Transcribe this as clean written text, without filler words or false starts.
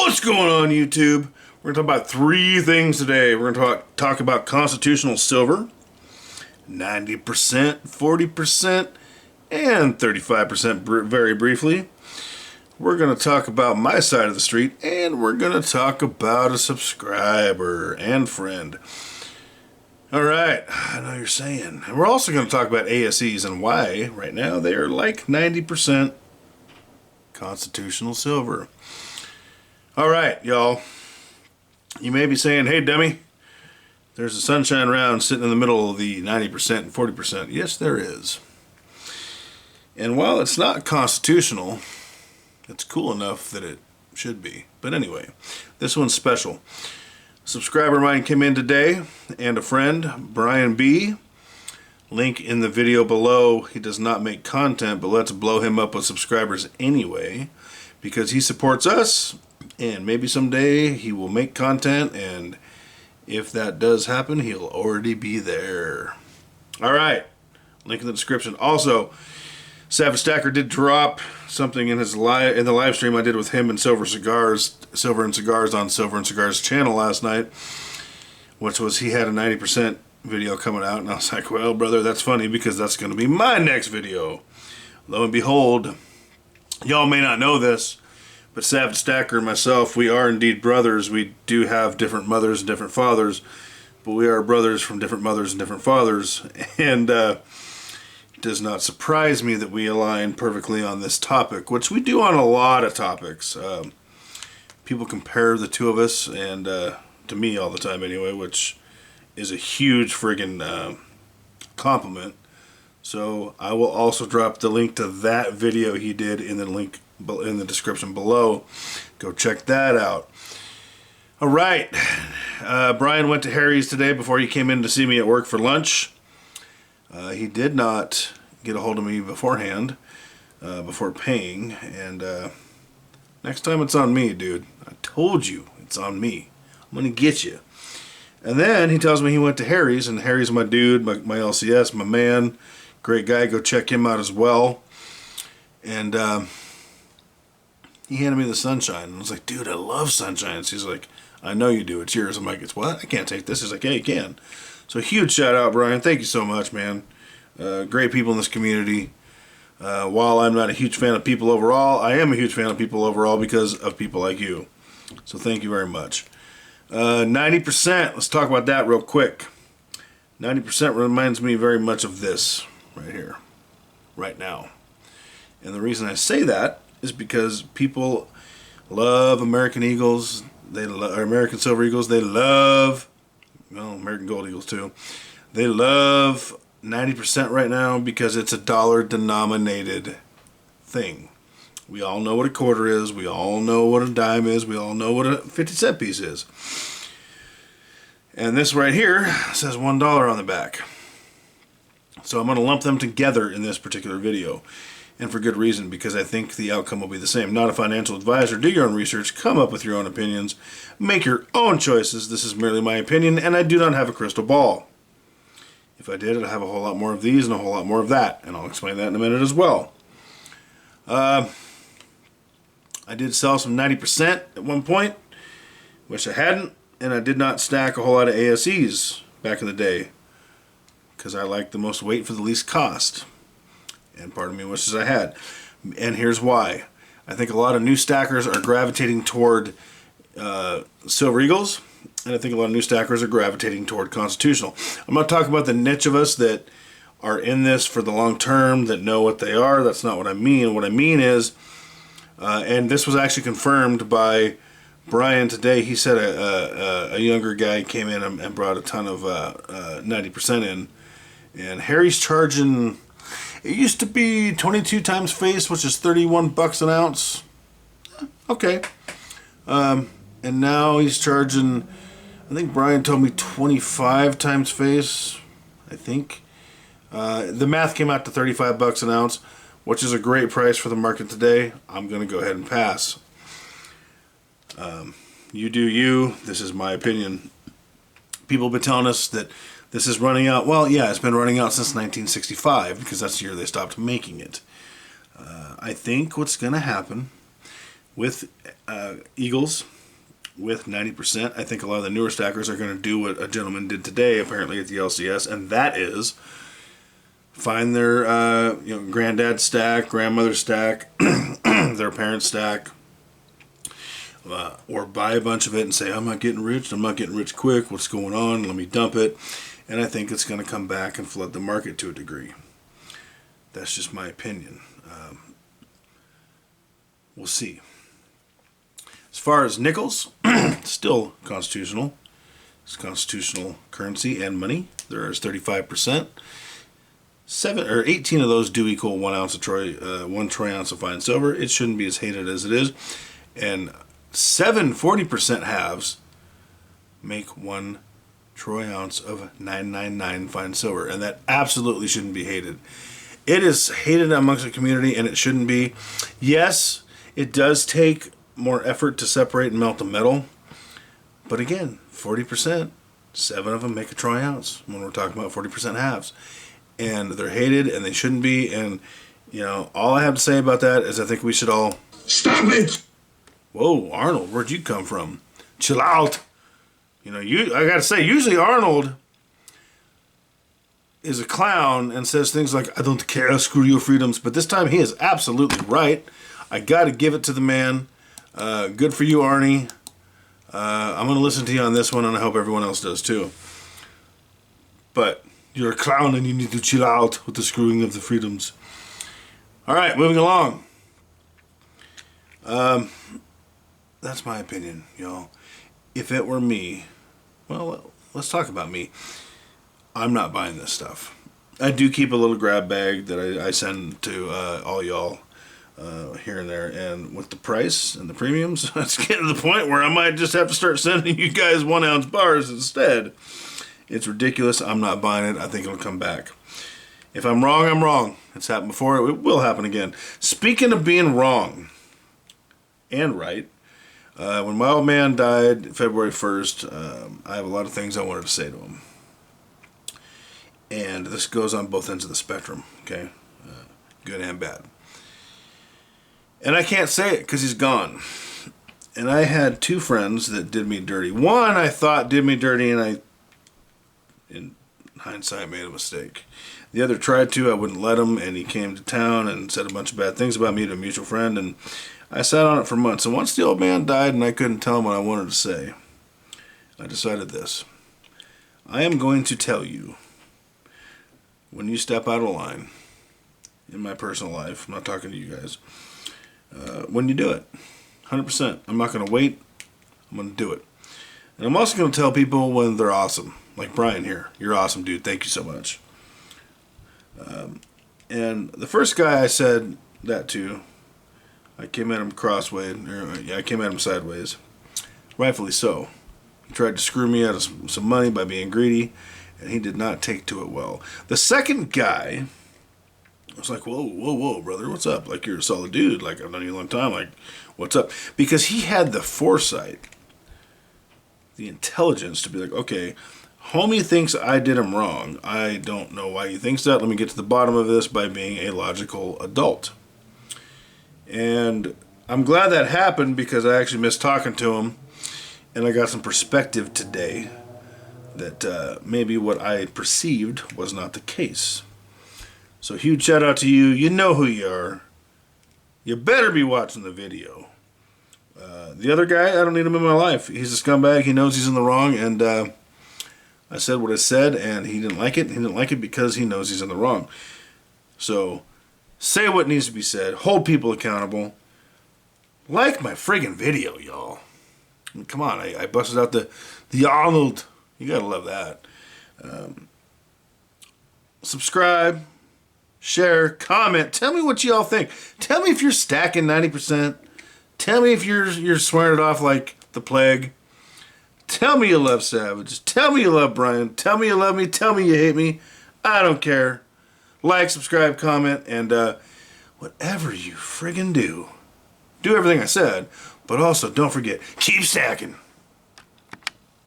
What's going on, YouTube? We're going to talk about three things today. We're going to talk about constitutional silver, 90%, 40%, and 35% very briefly. We're going to talk about my side of the street, and we're going to talk about a subscriber and friend. Alright, I know you're saying. And we're also going to talk about ASEs and why, right now, they are like 90% constitutional silver. Alright, y'all. You may be saying, hey, dummy, there's a sunshine round sitting in the middle of the 90% and 40%. Yes, there is. And while it's not constitutional, it's cool enough that it should be. But anyway, this one's special. A subscriber of mine came in today, and a friend, Brian B. Link in the video below. He does not make content, but let's blow him up with subscribers anyway, because he supports us. And maybe someday he will make content, and if that does happen, he'll already be there. Alright, link in the description. Also, Savage Stacker did drop something in his in the live stream I did with him and Silver and Cigars on Silver and Cigars channel last night, which was he had a 90% video coming out, and I was like, well, brother, that's funny because that's going to be my next video. Lo and behold, y'all may not know this, but Savage Stacker and myself, we are indeed brothers. We do have different mothers and different fathers, but we are brothers from different mothers and different fathers. And it does not surprise me that we align perfectly on this topic, which we do on a lot of topics. People compare the two of us, and to me all the time anyway, which is a huge friggin' compliment. So I will also drop the link to that video he did in the link in the description below. Go check that out. Alright, Brian went to Harry's today before he came in to see me at work for lunch. He did not get a hold of me beforehand, before paying, and next time it's on me, dude. I told you, it's on me. I'm gonna get you. And then he tells me he went to Harry's, and Harry's my dude, my LCS, my man, great guy. Go check him out as well. And he handed me the sunshine, and I was like, dude, I love sunshines. He's like, I know you do, it's yours. I'm like, it's what? I can't take this. He's like, yeah, you can. So huge shout out, Brian. Thank you so much, man. Great people in this community. While I'm not a huge fan of people overall, I am a huge fan of people overall because of people like you. So thank you very much. 90%, let's talk about that real quick. 90% reminds me very much of this right here, right now. And the reason I say that is because people love American Eagles, or American Silver Eagles, they love, well, American Gold Eagles too. They love 90% right now because it's a dollar denominated thing. We all know what a quarter is, we all know what a dime is, we all know what a 50-cent piece is. And this right here says $1 on the back. So I'm going to lump them together in this particular video. And for good reason, because I think the outcome will be the same. Not a financial advisor. Do your own research. Come up with your own opinions. Make your own choices. This is merely my opinion, and I do not have a crystal ball. If I did, I'd have a whole lot more of these and a whole lot more of that. And I'll explain that in a minute as well. I did sell some 90% at one point. Wish I hadn't. And I did not stack a whole lot of ASEs back in the day, because I like the most weight for the least cost. And part of me wishes I had. And here's why. I think a lot of new stackers are gravitating toward Silver Eagles, and I think a lot of new stackers are gravitating toward Constitutional. I'm not talking about the niche of us that are in this for the long term, that know what they are. That's not what I mean. What I mean is, and this was actually confirmed by Brian today. He said a younger guy came in and brought a ton of 90% in. And Harry's charging... It used to be 22 times face, which is 31 bucks an ounce. Okay. And now he's charging, I think Brian told me 25 times face, I think. The math came out to 35 bucks an ounce, which is a great price for the market today. I'm going to go ahead and pass. You do you. This is my opinion. People have been telling us that this is running out. Well, yeah, it's been running out since 1965 because that's the year they stopped making it. I think what's going to happen with Eagles with 90%. I think a lot of the newer stackers are going to do what a gentleman did today, apparently at the LCS, and that is find their granddad stack, grandmother stack, their parent stack, or buy a bunch of it and say, I'm not getting rich quick, what's going on, let me dump it. And I think it's going to come back and flood the market to a degree. That's just my opinion. We'll see. As far as nickels, still constitutional. It's constitutional currency and money. There is 35%. 18 of those do equal 1 ounce of one troy ounce of fine silver. It shouldn't be as hated as it is. And 40% halves make 1 troy ounce of 999 fine silver, and that absolutely shouldn't be hated. It is hated amongst the community, and it shouldn't be. Yes, it does take more effort to separate and melt the metal, but again, 40%, 7 of them make a troy ounce when we're talking about 40% halves. And they're hated, and they shouldn't be. And all I have to say about that is I think we should all stop it. Whoa, Arnold, where'd you come from? Chill out. I gotta say, usually Arnold is a clown and says things like, I don't care, screw your freedoms. But this time he is absolutely right. I gotta give it to the man. Good for you, Arnie. I'm gonna listen to you on this one, and I hope everyone else does too. But you're a clown and you need to chill out with the screwing of the freedoms. Alright, moving along. That's my opinion, y'all. If it were me, well, let's talk about me. I'm not buying this stuff. I do keep a little grab bag that I send to all y'all here and there. And with the price and the premiums, it's getting to the point where I might just have to start sending you guys 1 ounce bars instead. It's ridiculous. I'm not buying it. I think it'll come back. If I'm wrong, I'm wrong. It's happened before. It will happen again. Speaking of being wrong and right, when my old man died February 1st, I have a lot of things I wanted to say to him. And this goes on both ends of the spectrum, okay? Good and bad. And I can't say it because he's gone. And I had 2 friends that did me dirty. One I thought did me dirty, and I, in hindsight, made a mistake. The other tried to. I wouldn't let him, and he came to town and said a bunch of bad things about me to a mutual friend, and I sat on it for months. And once the old man died and I couldn't tell him what I wanted to say, I decided this. I am going to tell you, when you step out of line in my personal life, I'm not talking to you guys, when you do it, 100%. I'm not going to wait. I'm going to do it. And I'm also going to tell people when they're awesome. Like Brian here. You're awesome, dude. Thank you so much. And the first guy I said that to, I came at him I came at him sideways. Rightfully so. He tried to screw me out of some money by being greedy, and he did not take to it well. The second guy, I was like, whoa, brother, what's up? Like, you're a solid dude. Like, I've known you a long time. Like, what's up? Because he had the foresight, the intelligence to be like, okay, homie thinks I did him wrong. I don't know why he thinks that. Let me get to the bottom of this by being a logical adult. And I'm glad that happened because I actually missed talking to him, and I got some perspective today that maybe what I perceived was not the case. So huge shout out to you. You know who you are. You better be watching the video. The other guy, I don't need him in my life. He's a scumbag. He knows he's in the wrong, and I said what I said, and he didn't like it. He didn't like it because he knows he's in the wrong. So say what needs to be said. Hold people accountable. Like my friggin' video, y'all. I mean, come on, I busted out the Arnold. You gotta love that. Subscribe, share, comment. Tell me what y'all think. Tell me if you're stacking 90%. Tell me if you're swearing it off like the plague. Tell me you love Savage. Tell me you love Brian. Tell me you love me. Tell me you hate me. I don't care. Like, subscribe, comment, and whatever you friggin' do everything I said, but also don't forget, keep stacking.